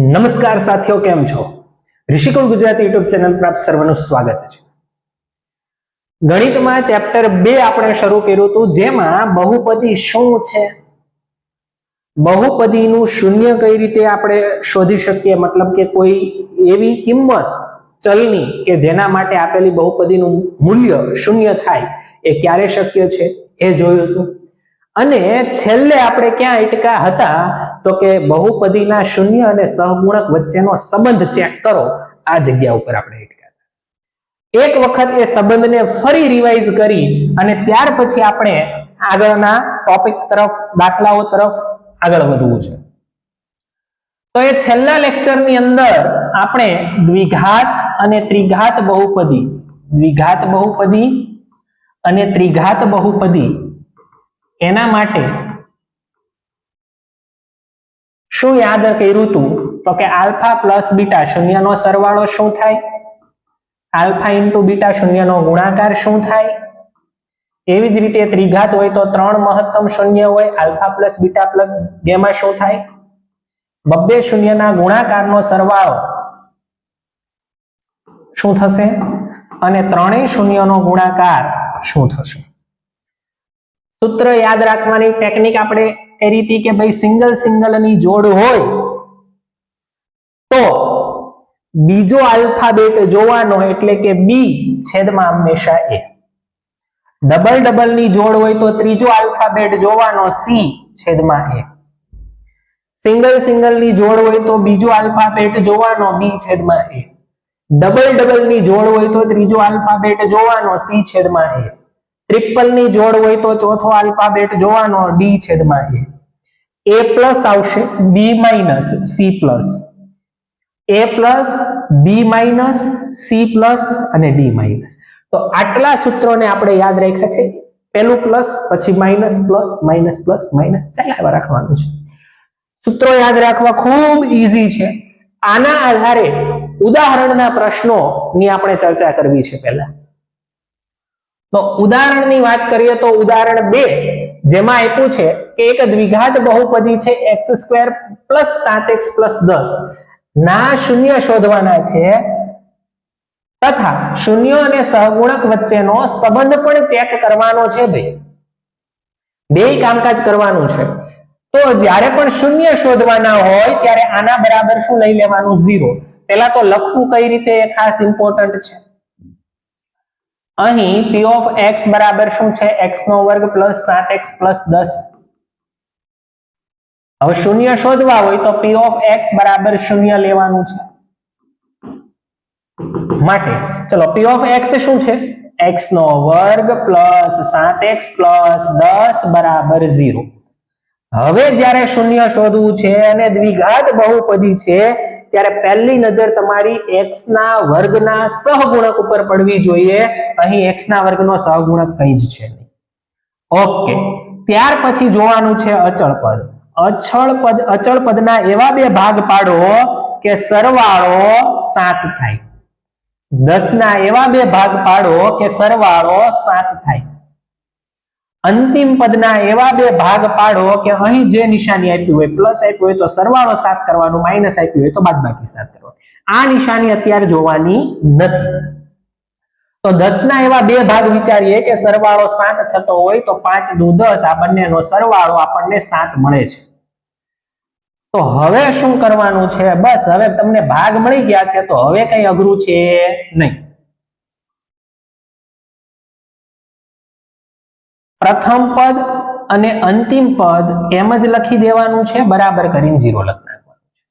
નમસ્કાર સાથીઓ, કેમ છો? ઋષિકુળ ગુજરાતી યુટ્યુબ ચેનલ પર આપ સર્વનું સ્વાગત છે. ગણિતમાં ચેપ્ટર 2 આપણે શરૂ કર્યું હતું, જેમાં બહુપદી શું છે, બહુપદીનું શૂન્ય કઈ રીતે આપણે શોધી શકીએ, મતલબ કે કોઈ એવી કિંમત ચલની કે જેના માટે આપેલી બહુપદીનું મૂલ્ય શૂન્ય થાય એ ક્યારે શક્ય છે એ જોયું હતું. અને છેલ્લે આપણે ક્યાં અટક્યા હતા તો કે બહુપદીના શૂન્ય અને સહગુણક વચ્ચેનો સંબંધ ચેક કરો. આ જગ્યા ઉપર આપણે અટક્યા હતા. એક વખત એ સંબંધને ફરી રિવાઇઝ કરી અને ત્યાર પછી આપણે આગળના ટોપિક તરફ, દાખલાઓ તરફ આગળ વધવું છે. તો એ છેલ્લા લેક્ચરની અંદર આપણે દ્વિઘાત અને ત્રિઘાત બહુપદી, દ્વિઘાત બહુપદી અને ત્રિઘાત બહુપદી એના માટે શું યાદ કર્યું હતું તો કે આલ્ફા પ્લસ બીટા શૂન્યનો સરવાળો શું થાય, આલ્ફા ઇન્ટુ બીટા શૂન્યનો ગુણાકાર શું થાય. એવી જ રીતે ત્રિઘાત હોય તો 3 મહત્તમ શૂન્ય હોય, alpha plus beta plus gamma શું થાય, બબ્બે શૂન્યના ગુણાકારનો સરવાળો શું થશે અને ત્રણેય શૂન્યનો ગુણાકાર શું થશે. સૂત્ર યાદ રાખવાની ટેકનિક આપણે કરી હતી કે ભાઈ સિંગલ ની જોડ હોય તો બીજો આલ્ફાબેટ જોવાનો, એટલે કે બી છેદમાં હંમેશા એ. ડબલ ની જોડ હોય તો ત્રીજો આલ્ફાબેટ જોવાનો, સી છેદમાં એ. સિંગલ ની જોડ હોય તો બીજો આલ્ફાબેટ જોવાનો, બી છેદમાં એ. ડબલ ની જોડ હોય તો ત્રીજો આલ્ફાબેટ જોવાનો, સી છેદમાં એ. ટ્રિપલ ની જોડ હોય તો ચોથો આલ્ફાબેટ જોવાનો, ડી છેદમાં એ. એ પ્લસ આવશે, બી માઇનસ, સી પ્લસ. એ plus, B minus, C plus અને ડી માઇનસ. તો આટલા સૂત્રોને આપણે યાદ રાખ્યા છે. પહેલું પ્લસ, પછી minus, plus, minus, plus, minus ચાલ્યા રાખવાનું છે. સૂત્રો યાદ રાખવા ખૂબ ઈઝી છે. આના આધારે ઉદાહરણના પ્રશ્નોની આપણે ચર્ચા કરવી છે. પહેલા તો ઉદાહરણની વાત કરીએ તો ઉદાહરણ 2 જેમાં આપ્યું છે કે એક દ્વિઘાત બહુપદી છે x² + 7x + 10 ના શૂન્ય શોધવાના છે તથા શૂન્ય અને સહગુણક વચ્ચેનો સંબંધ પણ ચેક કરવાનો છે. ભાઈ બેય કામકાજ કરવાનું છે. તો જ્યારે પણ શૂન્ય શોધવાના હોય ત્યારે આના બરાબર શું લઈ લેવાનું? 0. પહેલા તો લખવું કઈ રીતે એ ખાસ ઇમ્પોર્ટન્ટ છે. અહીં p of x બરાબર શું છે? x² + 7x + 10. હવે શૂન્ય શોધવા હોય તો p of x બરાબર 0 લેવાનું છે. માટે ચલો p of x શું છે? x² + 7x + 10 બરાબર 0. હવે જ્યારે શૂન્ય શોધવું છે અને દ્વિઘાત બહુપદી છે ત્યારે પહેલી નજર તમારી x ના વર્ગના સહગુણક ઉપર પડવી જોઈએ. અહીં x ના વર્ગનો સહગુણક કંઈ જ છે નહીં. ઓકે, ત્યાર પછી જોવાનું છે અચળ પદ. અચળ પદના એવા બે ભાગ પાડો કે સરવાળો 7 થાય. 10 ના એવા બે ભાગ પાડો કે સરવાળો 7 થાય. અંતિમ પદના એવા બે ભાગ પાડો કે અહીં જે નિશાની આપી હોય, પ્લસ આપ્યું હોય તો સરવાળો 7 કરવાનો, માઇનસ આપ્યું હોય તો બાદબાકી 7 કરવાનો. આ નિશાની અત્યારે જોવાની નથી. તો 10 ના એવા બે ભાગ વિચારીએ કે સરવાળો 7 થતો હોય તો 5 દુ 10, આ બંનેનો સરવાળો આપણને 7 મળે છે. તો હવે શું કરવાનું છે? બસ હવે તમને ભાગ મળી ગયા છે તો હવે કઈ અઘરું છે નહીં. પ્રથમ પદ અને અંતિમ પદ એમ જ લખી દેવાનું છે, બરાબર કરીને 0 લખી નાખવાનું છે.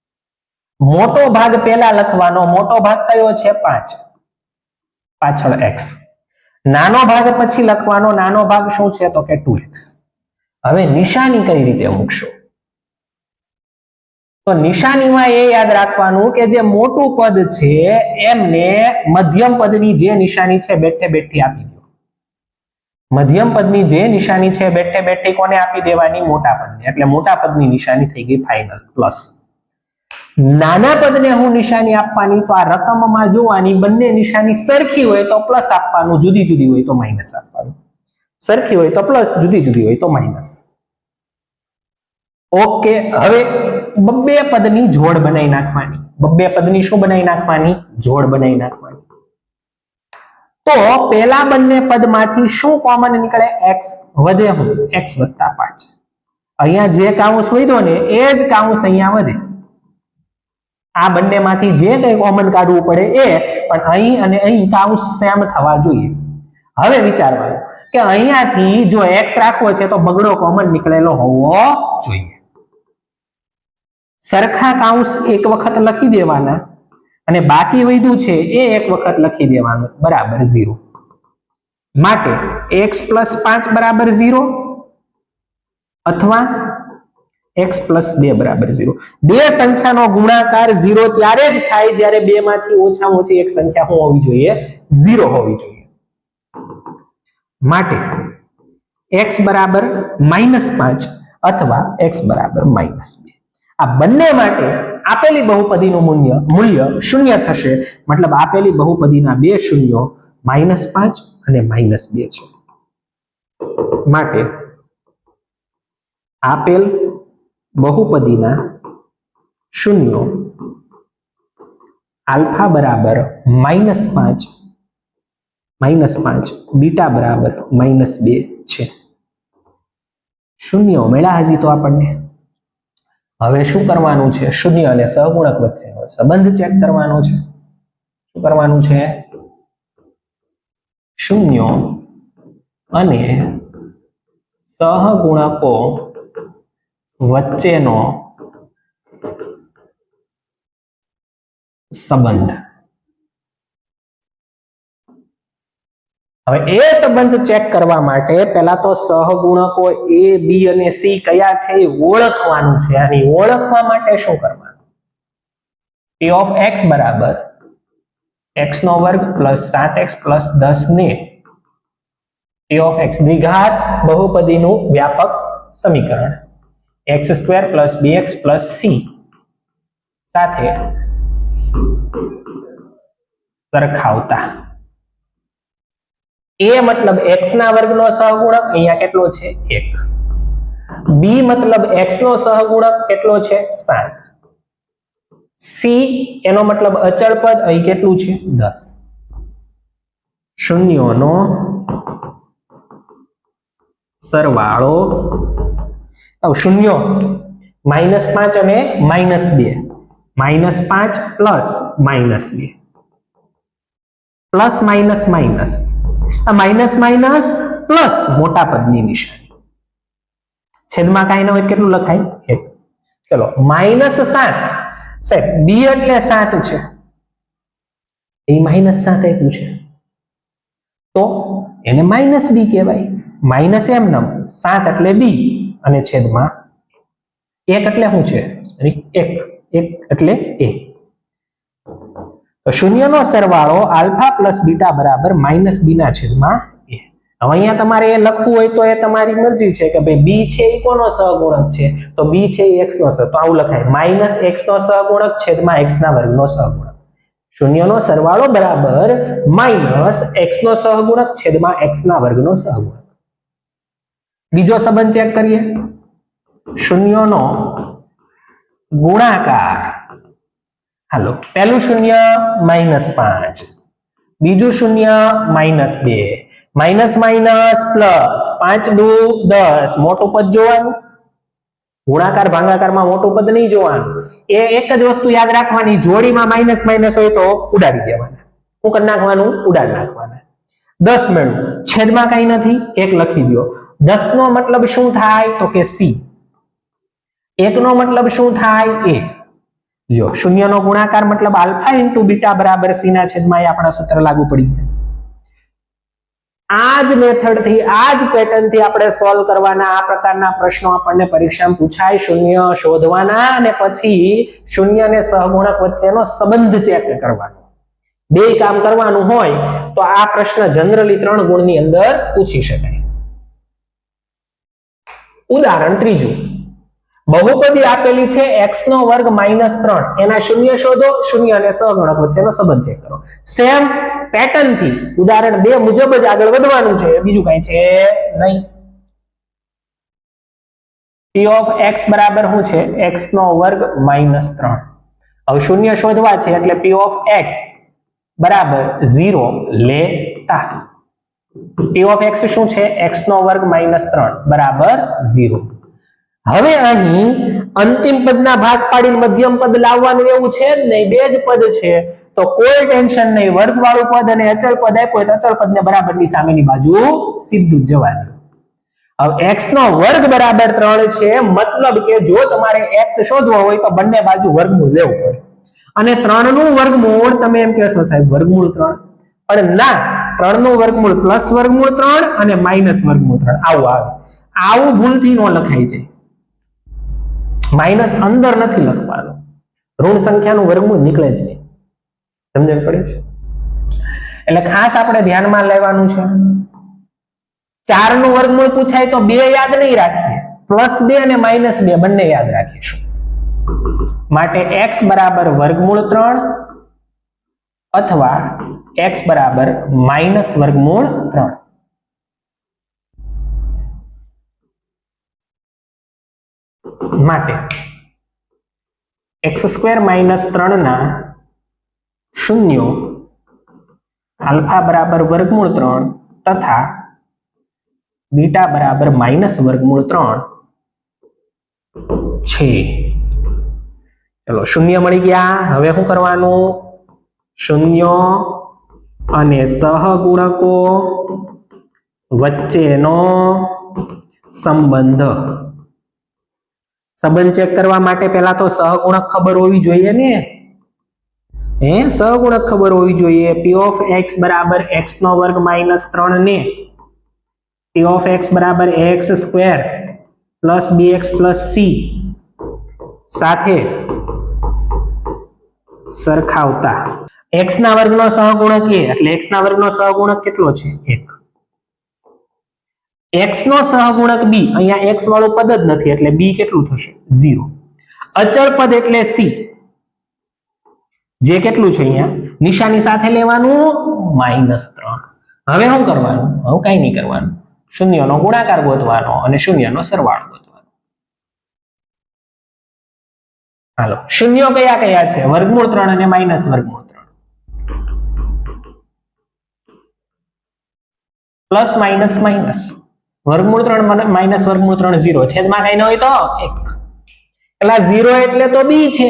મોટો ભાગ પહેલા લખવાનો. મોટો ભાગ કયો છે? 5, પાછળ x. નાનો ભાગ પછી લખવાનો. નાનો ભાગ શું છે તો કે 2x. હવે નિશાની કઈ રીતે મૂકશો? તો નિશાનીમાં એ યાદ રાખવાનું કે જે મોટું પદ છે એમને મધ્યમ પદની જે નિશાની છે બેઠે બેઠી આપી દો. મધ્યમ પદની જે નિશાની છે બેઠે બેઠી કોને આપી દેવાની? મોટા પદને. એટલે મોટા પદની નિશાની થઈ ગઈ ફાઇનલ પ્લસ. નાના પદને હું નિશાની આપવાની? તો આ રકમમાં જોવાની, બંને નિશાની સરખી હોય તો પ્લસ આપવાનું, જુદી જુદી હોય તો માઇનસ આપવાનું. સરખી હોય તો પ્લસ, જુદી જુદી હોય તો માઇનસ. ઓકે, હવે બબ્બે પદની જોડ બનાવી નાખવાની, બબ્બે પદની શું બનાવી નાખવાની? જોડ બનાવી નાખવાની. તો પેલા બંને પદમાંથી શું કોમન નીકળે? x વધે હું x + 5. અહીંયા જે કાઉન્સ વધ્યો ને એ જ કાઉન્સ અહીંયા વધે. આ બંનેમાંથી જે કંઈ કોમન કાઢવું પડે એ, પણ અહીં અને અહીં કાઉન્સ સેમ થવા જોઈએ. હવે વિચારવાનું કે અહીંયાથી જો x રાખવો છે તો બગડો કોમન નીકળેલો હોવો જોઈએ. સરખા કાઉન્સ એક વખત લખી દેવાના અને બાકી વધ્યું છે એ એક વખત લખી દેવાનું બરાબર 0. માટે x + 5 બરાબર 0 અથવા x + 2 બરાબર 0. બે સંખ્યાનો ગુણાકાર 0 ત્યારે જ થાય જ્યારે બે માંથી ઓછામાં ઓછી એક સંખ્યા શું હોવી જોઈએ? 0 હોવી જોઈએ. માટે x બરાબર -5 અથવા x બરાબર -2. આ બંને માટે આપેલી બહુપદીનું મૂલ્ય 0 થશે. મતલબ આપેલી બહુપદીના બે શૂન્યો -5 અને -2 છે. માટે આપેલ બહુપદીના શૂન્યો આલ્ફા બરાબર -5 બીટા બરાબર -2 છે. શૂન્યો મળ્યા હજી તો આપણને. હવે શું કરવાનું છે? શૂન્ય અને સહગુણક વચ્ચેનો સંબંધ ચેક કરવાનો છે. શું કરવાનું છે? શૂન્યો અને સહગુણકો વચ્ચેનો સંબંધ. હવે એ સંબંધ ચેક કરવા માટે પહેલા તો સહગુણકો a b અને c કયા છે એ ઓળખવાનું છે. અને ઓળખવા માટે શું કરવાનું? p of x બરાબર x² + 7x + 10 ને p of x દ્વિઘાત બહુપદીનું વ્યાપક સમીકરણ x² + bx + c સાથે સરખાવતા. a મતલબ x ના વર્ગનો સહગુણક, અહીંયા કેટલો છે? 1. b મતલબ x નો સહગુણક કેટલો છે? 7. c એનો મતલબ અચળ પદ, અહીં કેટલું છે? 10. શૂન્યોનો સરવાળો, શૂન્યો -5 અને -2, -5 + -2 પ્લસ માઇનસ માઇનસ, આ માઇનસ માઇનસ પ્લસ મોટા પદની નિશાની, છેદમાં કાંઈ ન હોય કેટલું લખાય? 1. ચલો -7 સાહેબ b એટલે 7 છે, એ -7 આપ્યું છે તો એને -b કહેવાય. માઇનસ એમ નમ 7 એટલે b અને છેદમાં 1 એટલે શું છે? 1 એટલે a. તો શૂન્યનો સરવાળો આલ્ફા પ્લસ બીટા બરાબર -b ના છેદમાં a. હવે અહીંયા તમારે એ લખવું હોય તો એ તમારી મરજી છે કે ભાઈ b છે એ કોનો સહગુણક છે, તો b છે એ x નો સહ, તો આવું લખાય -x નો સહગુણક છેદમાં x ના વર્ગનો સહગુણક. શૂન્યનો સરવાળો બરાબર -x નો સહગુણક છેદમાં x ના વર્ગનો સહગુણક. બીજો સંબંધ ચેક કરીએ. શૂન્યનો ગુણાકાર, હાલો પહેલું શૂન્ય -5, બીજું શૂન્ય -2, માઇનસ માઇનસ પ્લસ 5 દુ 10, મોટું પદ જોવાનું, ગુણાકાર ભાગાકારમાં મોટું પદ નહીં જોવાનું. એ એક જ વસ્તુ યાદ રાખવાની, જોડીમાં માઇનસ માઇનસ હોય તો ઉડાડી દેવાના. શું કરી નાખવાનું? ઉડાડી નાખવાના. 10 મેળવું, છેદમાં કઈ નથી, 1 લખી દો. 10 નો મતલબ શું થાય? તો કે c. 1 નો મતલબ શું થાય? a. લ્યો શૂન્યનો ગુણાકાર મતલબ આલ્ફા ઇન્ટુ બીટા બરાબર c ના છેદમાં એ આપણા સૂત્ર લાગુ પડી ગયા. આ જ મેથડ થી, આ જ પેટર્ન થી આપણે સોલ્વ કરવાના. આ પ્રકારના પ્રશ્નો આપણને પરીક્ષામાં પૂછાય. શૂન્ય શોધવાના અને પછી શૂન્ય અને સહગુણક વચ્ચેનો સંબંધ ચેક કરવાનો. બે કામ કરવાનું હોય તો આ પ્રશ્ન જનરલી 3 ગુણની અંદર પૂછી શકાય. ઉદાહરણ ત્રીજું, બહુપદી આપેલી છે x² -3, એના શૂન્ય શોધો, શૂન્ય અને સહગુણક વચ્ચેનો સંબંધ ચેક કરો. સેમ પેટર્ન થી ઉદાહરણ 2 મુજબ જ આગળ વધવાનું છે, બીજું કઈ છે નહીં. p ઓફ x બરાબર શું છે x નો વર્ગ માઇનસ 3. હવે શૂન્ય શોધવા છે એટલે p ઓફ x બરાબર 0 લેતા p ઓફ x શું છે x નો વર્ગ માઇનસ 3 બરાબર 0. હવે અહીં અંતિમ પદના ભાગ પાડીને મધ્યમ પદ લાવવાનું એવું છે જ નહીં, બે જ પદ છે તો કોઈ ટેન્શન નહીં. વર્ગવાળું પદ અને અચળ પદ આપ્યું તો અચળ પદને બરાબરની સામેની બાજુ સીધું જ જવા દો. હવે x નો વર્ગ બરાબર 3 છે, મતલબ કે જો તમારે x શોધવો હોય તો બંને બાજુ વર્ગમૂળ લેવું પડે અને 3 નું વર્ગમૂળ તમે એમ કહેશો સાહેબ વર્ગમૂળ 3, પણ ના, 3 નું વર્ગમૂળ પ્લસ વર્ગમૂળ 3 અને માઇનસ વર્ગમૂળ 3 આવું આવે. આવું ભૂલથી ન લખાય છે. માઇનસ અંદર નથી લખવાનું, ઋણ સંખ્યાનું વર્ગમૂળ નીકળે જ નહીં. સમજણ પડી છે? એટલે ખાસ આપણે ધ્યાનમાં લેવાનું છે. 4 નું વર્ગમૂળ પૂછાય તો 2 યાદ નહીં રાખીએ, +2 અને -2 બંને યાદ રાખીશું. માટે x બરાબર વર્ગમૂળ 3 અથવા x બરાબર માઇનસ વર્ગમૂળ 3. માટે x² -3 ના શૂન્યો આલ્ફા બરાબર વર્ગમૂળ 3 તથા બીટા બરાબર માઇનસ વર્ગમૂળ 3 છે. ચલો શૂન્ય મળી ગયા. હવે શું કરવાનું? શૂન્યો અને સહગુણકો વચ્ચેનો સંબંધ ચેક કરવા માટે પહેલા તો સહગુણક ખબર હોવી જોઈએ ને. સહગુણક ખબર હોવી જોઈએ. p ઓફ x બરાબર x નો વર્ગ માઇનસ 3 ને p ઓફ x બરાબર ax² plus bx plus c સાથે સરખાવતા x ના વર્ગનો સહગુણક a એટલે x ના વર્ગનો સહગુણક કેટલો છે? 1. x નો સહગુણક b, અહીંયા x વાળું પદ જ નથી એટલે b કેટલું થશે? 0. અચળ પદ એટલે c, જે કેટલું છે અહીંયા નિશાની સાથે લેવાનું -3. હવે શું કરવાનું? હવે કઈ નહીં કરવાનું, શૂન્યનો ગુણાકાર ગોતવાનો અને શૂન્યનો સરવાળો ગોતવાનો. હાલો, શૂન્યો કયા કયા છે? વર્ગમૂળ 3 અને માઇનસ વર્ગમૂળ 3. પ્લસ માઇનસ માઇનસ વર્ગમૂળ 3 માઇનસ વર્ગમૂળ 3 0, છેદમાં કઈ ન હોય તો 1. એટલે 0 એટલે તો b છે,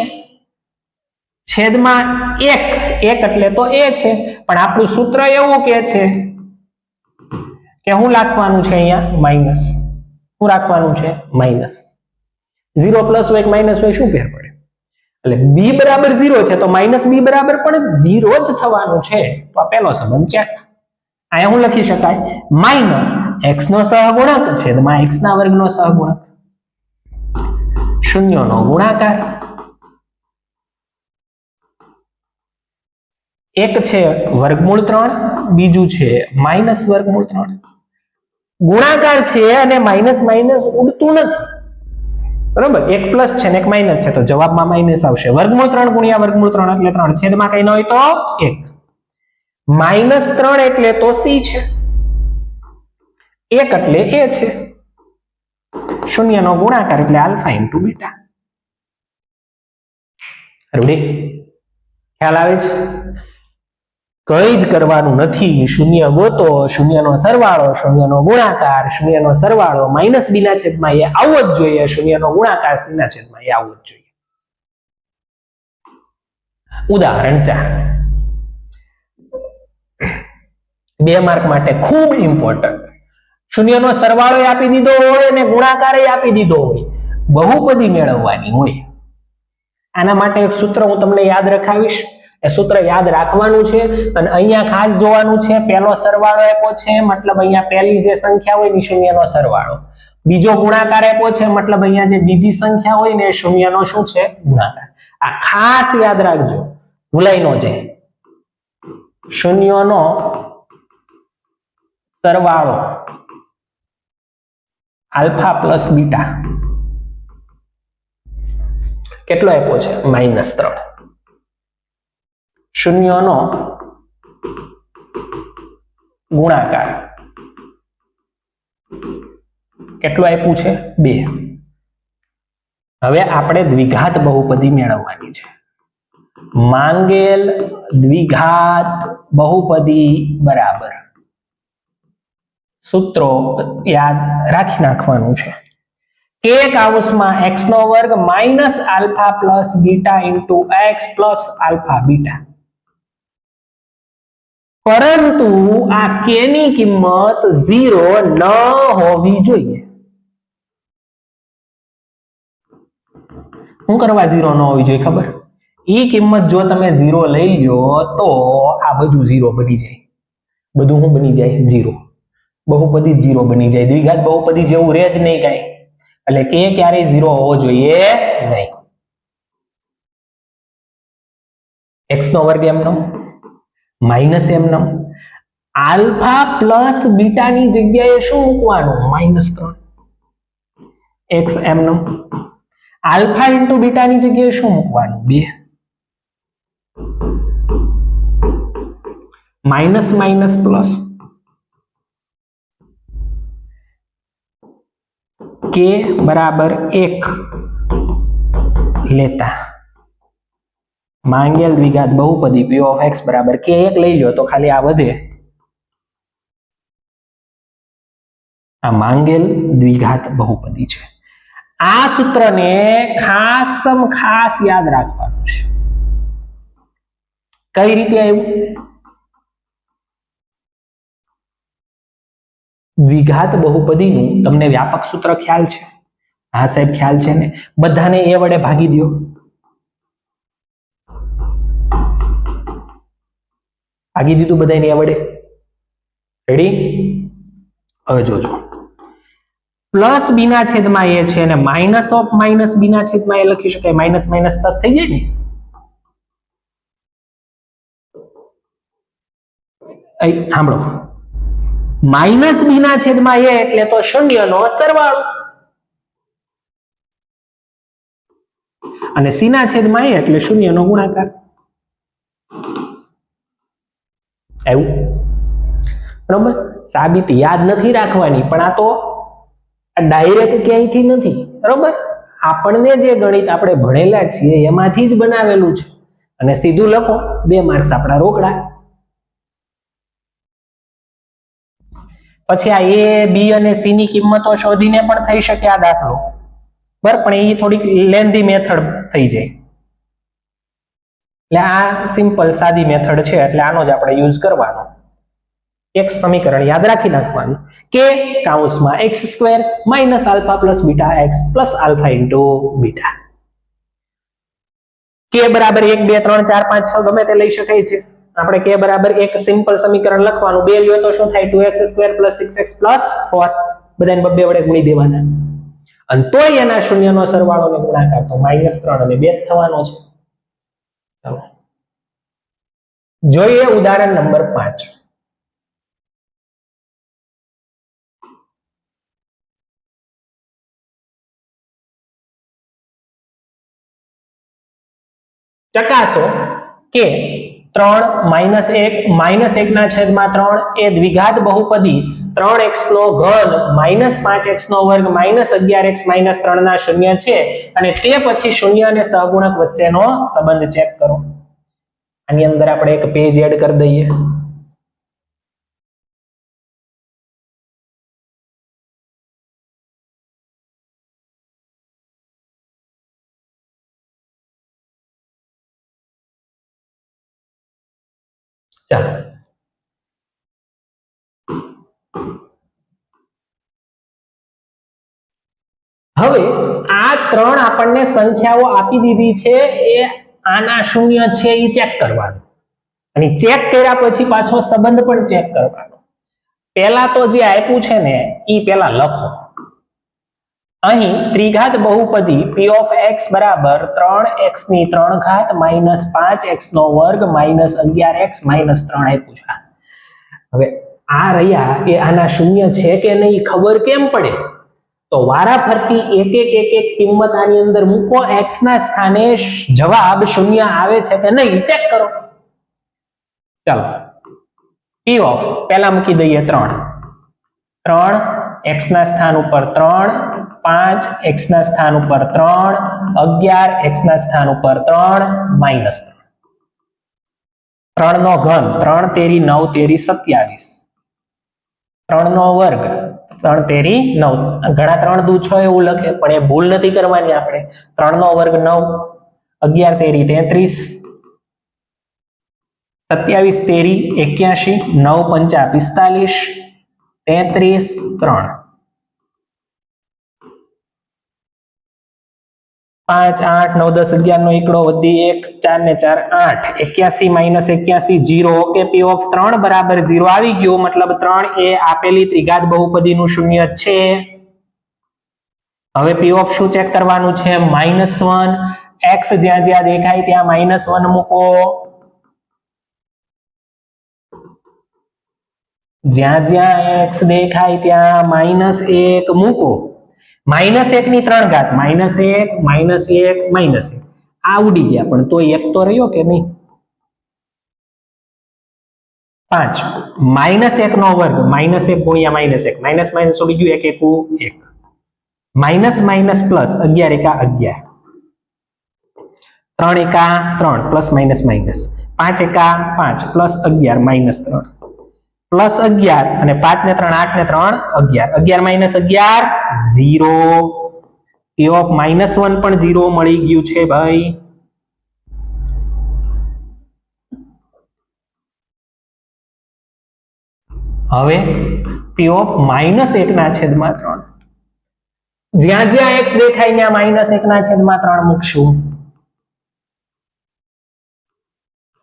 છેદમાં 1 એટલે તો a છે. પણ આપણું સૂત્ર એવું કે છે કે શું લખવાનું છે અહીંયા? માઇનસ. શું રાખવાનું છે? માઇનસ. 0 પ્લસ હોય કે માઇનસ હોય શું ફેર પડે? એટલે b બરાબર 0 છે તો માઇનસ b બરાબર પણ 0 જ થવાનું છે. તો આ પહેલો સંબંધ ચેક. અહીંયા હું લખી શકાય માઇનસ x નો સહગુણક છેદમાં x ના વર્ગનો સહગુણક, શૂન્યનો ગુણાકાર. એક છે વર્ગમૂળ 3, બીજું છે માઇનસ વર્ગમૂળ 3. ગુણાકાર છે અને માઇનસ માઇનસ ઉડતું નથી, બરોબર? એક પ્લસ છે ને એક માઇનસ છે તો જવાબમાં માઇનસ આવશે. વર્ગમૂળ 3 ગુણ્યા વર્ગમૂળ 3 એટલે 3, છેદમાં કઈ ન હોય તો 1. -3 એટલે તો c છે, 1 એટલે a છે, શૂન્યનો ગુણાકાર એટલે આલ્ફા ઇન્ટુ બીટા. રેડી? ખ્યાલ આવે છે? કઈ જ કરવાનું નથી. શૂન્ય ગોતો, શૂન્યનો સરવાળો, શૂન્યનો ગુણાકાર, શૂન્યનો સરવાળો માઇનસ b ના છેદમાં એ આવવો જ જોઈએ, શૂન્યનો ગુણાકાર c ના છેદમાં એ આવવો જ જોઈએ. ઉદાહરણ 4, 2 માર્ક માટે ખૂબ ઇમ્પોર્ટન્ટ. શૂન્યનો સરવાળો આપી દીધો હોય અને ગુણાકાર આપી દીધો હોય, બહુપદી મેળવવાની હોય. આના માટે એક સૂત્ર હું તમને યાદ રખાવીશ. એ સૂત્ર યાદ રાખવાનું છે અને અહીંયા ખાસ જોવાનું છે. પહેલો સરવાળો આપ્યો છે મતલબ અહીંયા પહેલી જે સંખ્યા હોય ને શૂન્યનો સરવાળો, બીજો ગુણાકાર આપ્યો છે મતલબ અહીંયા જે બીજી સંખ્યા હોય ને શૂન્યનો શું છે? ગુણાકાર. આ ખાસ યાદ રાખજો, ભૂલાઈ ન જાય. શૂન્યનો સરવાળો આલ્ફા પ્લસ બીટા કેટલો આપ્યો છે? -3. શૂન્યનો ગુણાકાર કેટલું આપ્યું છે? 2. હવે આપણે દ્વિઘાત બહુપદી મેળવવાની છે. માંગેલ દ્વિઘાત બહુપદી બરાબર સૂત્રો યાદ રાખી નાખવાનું છે. k કાઉન્સમાં x નો વર્ગ minus alpha plus beta into x plus alpha beta. પરંતુ આ k ની કિંમત 0 ન હોવી જોઈએ. શું કરવા 0 ન હોવી જોઈએ ખબર? ઈ કિંમત જો તમે 0 લઈ લ્યો તો આ બધું 0 બની જાય. બધું શું બની જાય? 0. બહુપદી 0 બની જાય. દ્વિઘાત બહુપદી જેવું રહે જ નહીં કાંઈ. એટલે k ક્યારેય 0 હોવો જોઈએ નહીં. x નો વર્ગ એમનો માઇનસ એમનો આલ્ફા પ્લસ બીટા ની જગ્યાએ શું મૂકવાનું? -3. x એમનો આલ્ફા ઇન્ટુ બીટા ની જગ્યાએ શું મૂકવાનું? 2. માઇનસ માઇનસ પ્લસ k બરાબર 1 લેતા માંગેલ દ્વિઘાત બહુપદી p of x બરાબર k 1 લઈ લ્યો તો ખાલી આ વધે. આ માંગેલ દ્વિઘાત બહુપદી છે. આ સૂત્રને ખાસ યાદ રાખવાનું છે. કઈ રીતે આવ્યું? દ્વિઘાત બહુપદીનું તમને વ્યાપક સૂત્ર ખ્યાલ છે? હા સાહેબ ખ્યાલ છે ને. બધાને એ વડે ભાગી દો. ભાગી દીધું બધાને એ વડે. રેડી? હવે જોજો. પ્લસ બી ના છેદમાં એ છે અને માઇનસ ઓફ માઇનસ બી ના છેદમાં એ લખી શકાય. માઇનસ માઇનસ પ્લસ થઈ જાય ને. સાંભળો, માઇનસ બી ના છેદમાં એ એટલે તો શૂન્યનો સરવાળો અને સી ના છેદમાં એ એટલે શૂન્યનો ગુણાકાર. એવું બરોબર? સાબિત યાદ નથી રાખવાની, પણ આ તો ડાયરેક્ટ ક્યાંયથી નથી. બરોબર? આપણને જે ગણિત આપણે ભણેલા છીએ એમાંથી જ બનાવેલું છે. અને સીધું લખો, 2 માર્ક્સ આપણા રોકડા. પછી આ એ બી અને સી ની કિંમતો શોધીને પણ થઈ શકે આ દાખલો. બરાબર? પણ એ થોડીક લેન્ધી મેથડ થઈ જાય. એટલે આ સિમ્પલ સાદી મેથડ છે, એટલે આનો જ આપણે યુઝ કરવાનો. એક સમીકરણ યાદ રાખી નાખવાનું કે કાઉન્સમાં x² minus alpha plus beta x plus alpha into beta. k બરાબર 1 2 3 4 5 6 ગમે તે લઈ શકાય છે. આપણે k બરાબર એક સિમ્પલ સમીકરણ લખવાનું. 2 લ્યો તો શું થાય? 2x² + 6x + 4. બધાને 2 વડે ગુણી દેવાના. અને તોય એના શૂન્યનો સરવાળો ને ગુણાકાર તો -3 અને 2 થવાનો છે. ચાલો જોઈએ ઉદાહરણ નંબર 5. ચકાસો કે 3 -1 -1 ના છેદમાં 3 એ દ્વિઘાત બહુપદી 3x નો ઘન -5x નો વર્ગ -11x -3 ના શૂન્ય છે અને તે પછી શૂન્ય અને સહગુણક વચ્ચેનો સંબંધ ચેક કરો. આની અંદર આપણે એક પેજ એડ કરી દઈએ. ચાલો હવે આ 3 આપણને સંખ્યાઓ આપી દીધી છે, એ આના શૂન્ય છે એ ચેક કરવાનું. અને ચેક કર્યા પછી પાછો સંબંધ પણ ચેક કરવાનો. પહેલા તો જે આપ્યું છે ને એ પહેલા લખો. અહીં ત્રિઘાત બહુપદી p of x બરાબર 3x ની 3 ઘાત -5x નો વર્ગ -11x -3 આપ્યું છે. હવે આ રહ્યા એ આના શૂન્ય છે કે નહીં ખબર કેમ પડે? તો વારાફરતી એક એક કિંમત આની અંદર મૂકો. x ના સ્થાને જવાબ શૂન્ય આવે છે કે નહીં ચેક કરો. ચાલો p of પહેલા મૂકી દઈએ 3 x ના સ્થાન ઉપર 3 5 x ના સ્થાન ઉપર 3 11 x ના સ્થાન ઉપર 3 -3 3 નો ઘન 3 તેરી 9 તેરી 27 3 નો વર્ગ 3 તેરી 9 ઘણા 3 દુ 6 એવું લખે પણ એ ભૂલ નથી કરવાની આપણે 3 નો વર્ગ 9 11 તેરી 33 27 તેરી 81 9 પંચા 45 33 3 5 8 9 10 11 નો એકડો વધી 1 4 ને 4 8 81 માઇનસ 81 0 ઓકે પી ઓફ 3 બરાબર 0 આવી ગયું મતલબ 3 એ આપેલી ત્રિઘાત બહુપદીનું શૂન્ય છે હવે પી ઓફ શું ચેક કરવાનું છે -1 x જ્યાં જ્યાં દેખાય ત્યાં -1 મૂકો જ્યાં જ્યાં x દેખાય ત્યાં -1 મૂકો -1 ની 3 ઘાત -1 -1 -1 આ ઉડી ગયા પણ તો એક તો રહ્યો કે નહીં 5 -1 નો વર્ગ -1 ગુણ્યા -1 માઇનસ માઇનસ ઉડી ગયું 1 1 1 માઇનસ માઇનસ પ્લસ 11 એકા 11 3 એકા 3 પ્લસ માઇનસ માઇનસ 5 એકા 5 પ્લસ 11 માઇનસ 3 પ્લસ 11 અને 5 ને 3 8 ને 3 11 11 માઇનસ 11 0 પી ઓફ -1 પણ 0 મળી ગયું છે ભાઈ હવે પી ઓફ -1 ના છેદમાં 3 જ્યાં જ્યાં x દેખાય ત્યાં -1 ના છેદમાં 3 મૂકશું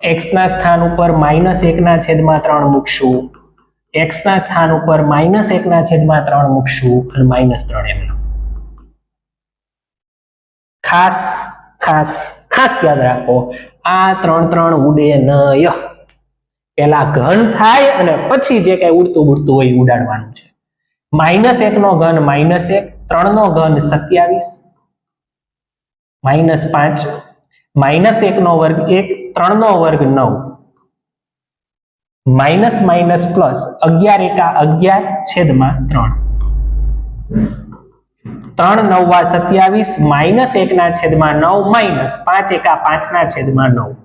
x ના સ્થાન ઉપર -1 ના છેદમાં 3 મૂકશું x ના સ્થાન ઉપર -1 ના છેદમાં 3 મૂકશું અને -3 એમનો ખાસ ખાસ ખાસ યાદ રાખો આ 3 3 ઉડે નય પેલા ઘન થાય અને પછી જે કઈ ઉડતું ઉડતું હોય ઉડાડવાનું છે -1 નો ઘન -1 3 નો ઘન 27 -5 -1 નો વર્ગ 1 3 નો વર્ગ 9 માઇનસ માઇનસ પ્લસ 11 એકા 11 છેદમાં 3 3 9 27 -1 ના છેદમાં 9 માઇનસ 5 એકા 5 ના છેદમાં 9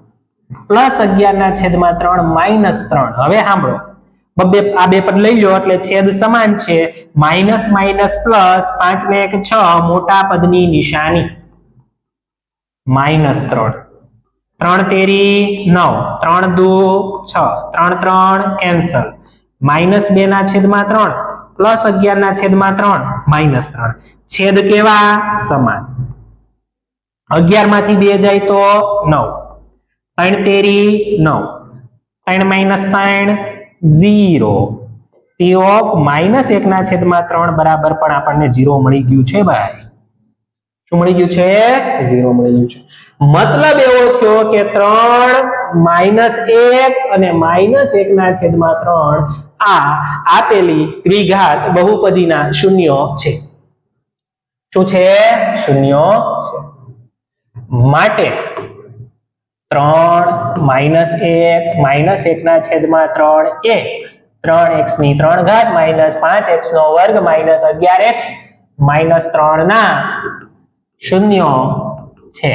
પ્લસ 11 ના છેદમાં 3 -3 હવે સાંભળો આ બે પદ લઈ લો એટલે છેદ સમાન છે માઇનસ માઇનસ પ્લસ 5 ને 1 6 મોટા પદની નિશાની -3 3 તેરી 9 3 દુ 6 3 3 કેન્સલ -2 ના છેદમાં 3 પ્લસ 11 ના છેદમાં 3 -3 છેદ કેવા સમાન 11 માંથી 2 જાય તો 9 3 તેરી 9 3 માઇનસ 3 0 પી ઓફ -1 ના છેદમાં 3 બરાબર પણ આપણને 0 મળી ગયું છે ભાઈ શું મળી ગયું છે 0 મળી ગયું છે મતલબ એવો થયો કે 3 -1 અને -1 ના છેદમાં 3 આ આપેલી ત્રિઘાત બહુપદીના શૂન્યો છે શું છે શૂન્યો છે માટે 3 -1 -1 ના છેદમાં 3 એ 3x ની 3 ઘાત -5x નો વર્ગ -11x -3 ના શૂન્યો છે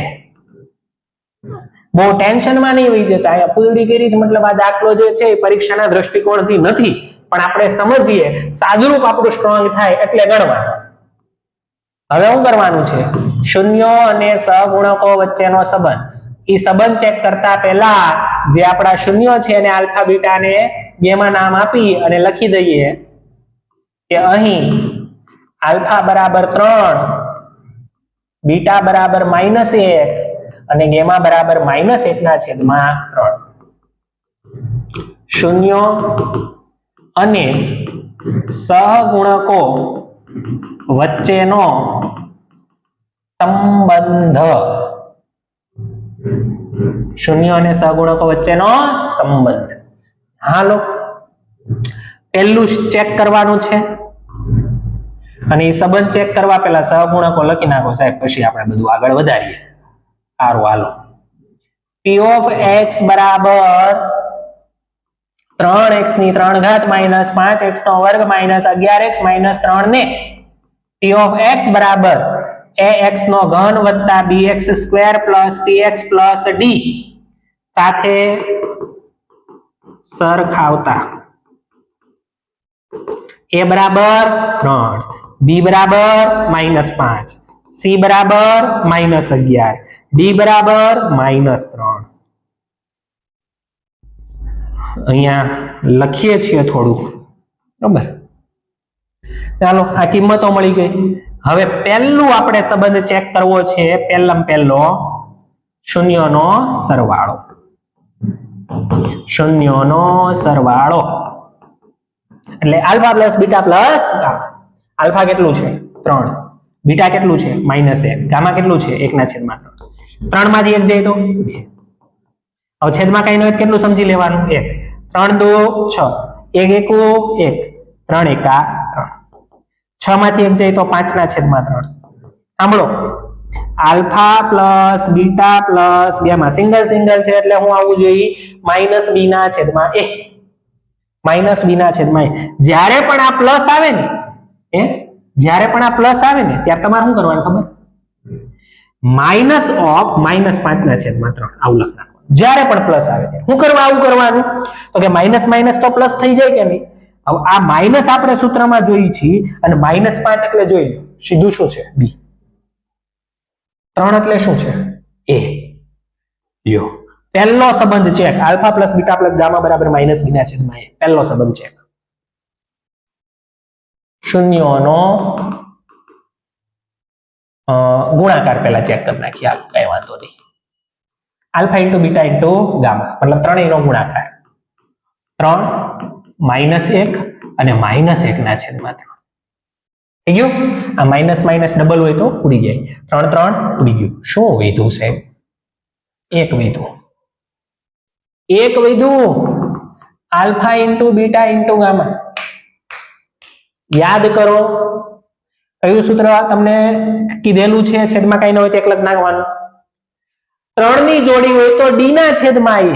બહુ ટેન્શનમાં નહીં હોઈ જતા અહીંયા પૂરી કરી છે મતલબ આ દાખલો જે છે એ પરીક્ષાના દ્રષ્ટિકોણથી નથી પણ આપણે સમજીએ સાદુરૂપ આપણું સ્ટ્રોંગ થાય એટલે ગણવાનું હવે શું કરવાનું છે શૂન્યો અને સહગુણકો વચ્ચેનો સંબંધ એ સંબંધ ચેક કરતા પહેલા જે આપણા શૂન્યો છે અને આલ્ફા બીટા ને બેમાં નામ આપી અને લખી દઈએ કે અહીં આલ્ફા બરાબર 3 બીટા બરાબર -1 અને ગેમા બરાબર -1 ના છેદમાં 3 શૂન્યો અને સહગુણકો વચ્ચેનો સંબંધ શૂન્યો અને સહગુણકો વચ્ચેનો સંબંધ હાલો પહેલું ચેક કરવાનું છે અને એ સંબંધ ચેક કરવા પહેલા સહગુણકો લખી નાખો સાહેબ પછી આપણે બધું આગળ વધારીએ સારું હાલો p of x બરાબર 3x ની 3 ઘાત -5x નો વર્ગ -11x -3 ને p of x બરાબર ax નો ઘન વત્તા bx square plus cx plus d સાથે સરખાવતા a બરાબર 3, b બરાબર -5, c બરાબર -11, d બરાબર -3. અહીંયા લખીએ છીએ થોડું, બરાબર. ચાલો, આ કિંમતો મળી ગઈ. હવે પહેલું આપણે સંબંધ ચેક કરવો છે. પહેલો શૂન્યનો સરવાળો. શૂન્યનો સરવાળો એટલે alpha plus beta plus gamma. Alpha કેટલું છે? 3. બીટા કેટલું છે? -1. ગામા કેટલું છે? 1/3. 3 માંથી 1 જાય તો 2. હવે છેદમાં કઈ ન હોય કેટલું સમજી લેવાનું? 1. 3 2 6, 1 1 1, 3 1 3. 6 માંથી 1 જાય તો 5/3. સાંભળો, alpha plus beta plus gamma single single છે એટલે હું આવું જોઈએ -b/a. -b/a. જ્યારે પણ આ પ્લસ આવે ને, જ્યારે પણ આ પ્લસ આવે ને ત્યારે તમારે શું કરવાનું ખબર? -5/3 આવું લખ નાખવાનું. જ્યારે પણ પ્લસ આવે શું કરવા આવું કરવાનું? તો કે માઇનસ માઇનસ તો પ્લસ થઈ જાય કે નહીં? હવે આ માઇનસ આપણે સૂત્રમાં જોઈ છીએ અને -5 એટલે જોઈ લો સીધું શું છે? b. 3 એટલે શું છે? a. લ્યો, પહેલો સંબંધ check. Alpha plus beta plus gamma બરાબર -b/a. પહેલો સંબંધ ચેક. શૂન્યનો ગુણાકાર પહેલા ચેક કરી નાખીએ. આ કઈ વાંધો નહીં. Alpha into beta into gamma મતલબ ત્રણેયનો ગુણાકાર. 3 -1 અને -1/3 થઈ ગયું. આ માઇનસ માઇનસ ડબલ હોય તો ઉડી જાય. 3 3 ઉડી ગયું. શું વધ્યું સાહેબ? 1 વધ્યું. 1 વધ્યું. Alpha into beta into gamma. યાદ કરો કયું સૂત્ર તમને કીધેલું છે? છેદમાં કઈ ન હોય તો એક લખ નાખવાનું. 3 ની જોડી હોય તો d ના છેદમાં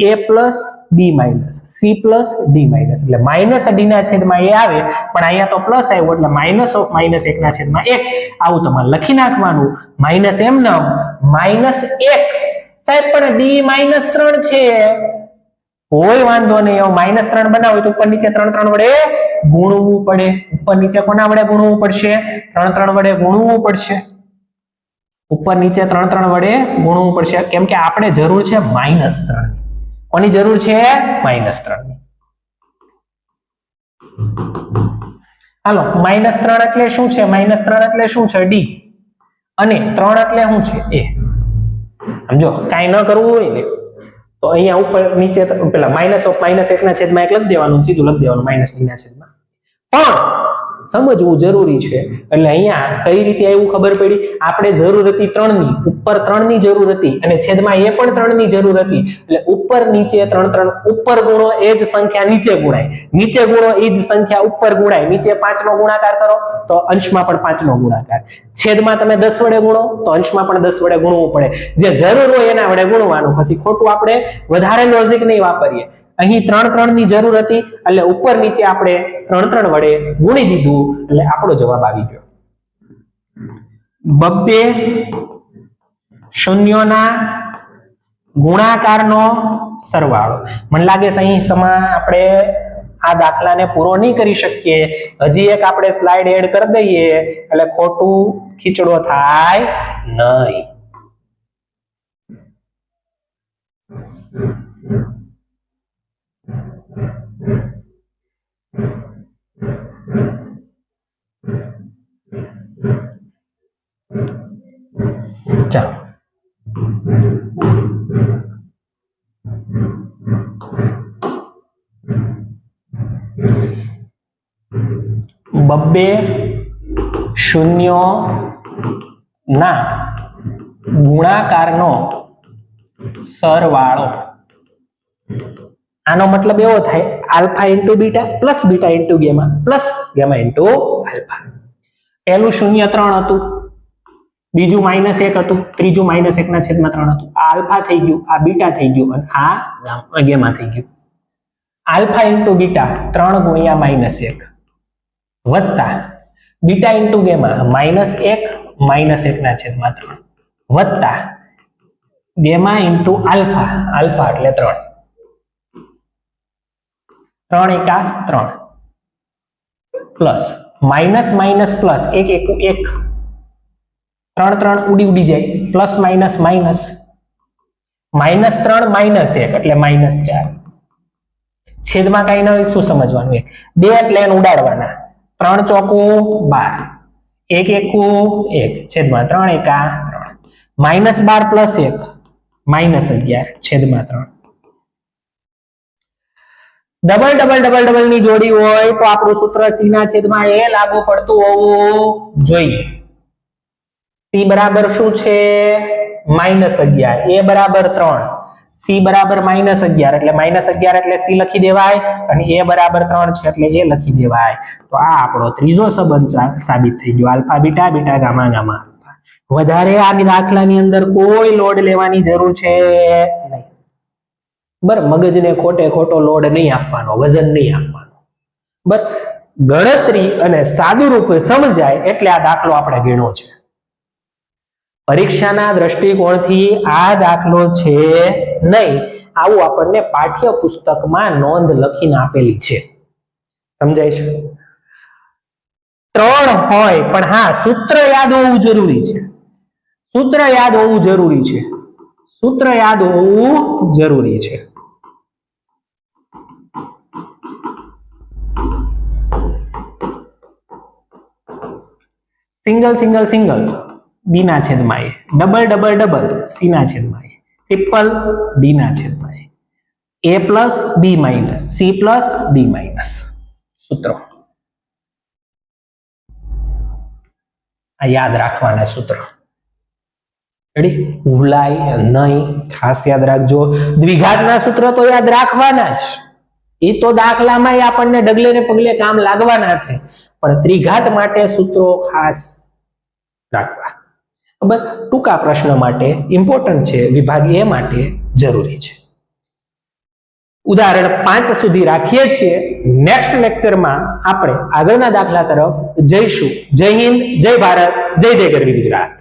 a plus b minus c plus d minus એટલે માઇનસ d ના છેદમાં a આવે, પણ અહીંયા તો પ્લસ આવ્યો એટલે માઇનસ ઓફ -1 ના છેદમાં 1 આવું તમારે લખી નાખવાનું. માઇનસ એમ નામ -1 સાહેબ પણ d -3 છે. કોઈ વાંધો નહીં. -3 બનાવો તો ઉપર નીચે 3 3 વડે ગુણવું પડે. ઉપર નીચે કોના વડે ગુણવું પડશે? 3 3 વડે ગુણવું પડશે. ઉપર નીચે 3 3 વડે ગુણવું પડશે કેમ કે આપણે જરૂર છે -3 ની. કોની જરૂર છે? -3 ની. હાલો, -3 એટલે શું છે? -3 એટલે શું છે? d. અને 3 એટલે શું છે? a. સમજો, કાઈ ન કરવું હોય ને તો અહીંયા ઉપર નીચે પેલા -1 ના છેદમાં 1 લખી દેવાનું, સીધું લખી દેવાનું -d ના છેદમાં. પણ સમજવું જરૂરી છે. એટલે અહીંયા કઈ રીતે આવ્યું ખબર પડી? આપણે જરૂર હતી 3 ની, ઉપર 3 ની જરૂર હતી અને છેદમાં એ પણ 3 ની જરૂર હતી. એટલે ઉપર નીચે 3 3 ઉપર ગુણો એ જ સંખ્યા નીચે ગુણાય, નીચે ગુણો એ જ સંખ્યા ઉપર ગુણાય. નીચે 5 નો ગુણાકાર કરો તો અંશમાં પણ 5 નો ગુણાકાર. છેદમાં તમે 10 વડે ગુણો તો અંશમાં પણ 10 વડે ગુણવું પડે. જે જરૂર હોય એના વડે ગુણવાનું. પછી ખોટું આપણે વધારે લોજિક નહીં વાપરીએ. અહીં 3 3 ની જરૂર હતી એટલે ઉપર નીચે આપણે 3 3 વડે ગુણી દીધું એટલે આપણો જવાબ આવી ગયો. 2 શૂન્યોના ગુણાકારનો સરવાળો. મને લાગે છે અહીં આપણે આ દાખલાને પૂરો નહીં કરી શકીએ. હજી એક આપણે સ્લાઇડ એડ કરી દઈએ એટલે ખોટું ખીચડો થાય નહીં. ચાલો, બબ્બે શૂન્યો ના ગુણાકારનો સરવાળો. આનો મતલબ એવો થાય alpha into beta plus beta into gamma plus gamma into alpha. પહેલું 0 3 હતું, બીજું -1 હતું, ત્રીજું -1 ના છેદમાં 3 હતું. આ આલ્ફા થઈ ગયું, આ બીટા થઈ ગયું અને આ ગામા થઈ ગયું. આલ્ફા ઇન્ટુ બીટા 3 ગુણ્યા -1 વત્તા બીટા ઇન્ટુ ગેમા -1 ના છેદમાં 3 વત્તા ગેમા ઇન્ટુ આલ્ફા એટલે 3 3 એકા 3 પ્લસ માઇનસ પ્લસ 1 એકુ 1 3 ઉડી જાય પ્લસ માઇનસ -3 -1 એટલે -4 છેદમાં કઈ ન હોય શું સમજવાનું બે પ્લેન ઉડાડવાના 3 ચોકું 12 1 એકુ 1 છેદમાં 3 એકા 3 -12 પ્લસ 1 -11 છેદમાં 3 ડબલ ની જોડી હોય તો આપણું સૂત્ર c ના છેદમાં a લાગુ પડતું હોવું જોઈએ c બરાબર શું છે -11 a બરાબર 3 c બરાબર -11 એટલે -11 એટલે c લખી દેવાય અને a બરાબર 3 છે એટલે a લખી દેવાય તો આ આપણો ત્રીજો સંબંધ સાબિત થઈ ગયો alpha beta beta gamma gamma વધારે આ દાખલાની અંદર કોઈ લોડ લેવાની જરૂર છે નહીં બરાબર મગજને ખોટો લોડ નહીં આપવાનો વજન નહીં આપવાનો બરાબર ગણતરી અને સાદું રૂપ સમજાય એટલે આ દાખલો આપણે ગણ્યો છે પરીક્ષાના દ્રષ્ટિકોણથી આ દાખલો છે નહીં આવું આપણને પાઠ્યપુસ્તકમાં નોંધ લખીને આપેલી છે સમજાય છે 3 હોય પણ હા સૂત્ર યાદ હોવું જરૂરી છે સૂત્ર યાદ હોવું જરૂરી છે સિંગલ બી ના છેદમાં ડબલ સી ના છેદમાં ટ્રિપલ બી ના છેદમાં a plus B minus C plus B minus સૂત્રો આ યાદ રાખવાના સૂત્ર રેડી ભૂલાય નહીં ખાસ યાદ રાખજો દ્વિઘાતના સૂત્ર તો યાદ રાખવાના જ એ તો દાખલામાં આપણને ડગલે ને પગલે કામ લાગવાના છે પણ ત્રિઘાત માટે સૂત્રો ખાસ રાખવા બરાબર ટૂંકા પ્રશ્ન માટે ઇમ્પોર્ટન્ટ છે વિભાગ એ માટે જરૂરી છે ઉદાહરણ 5 સુધી રાખીએ છીએ નેક્સ્ટ લેક્ચરમાં આપણે આગળના દાખલા તરફ જઈશું જય હિન્દ જય ભારત જય ગરવી ગુજરાત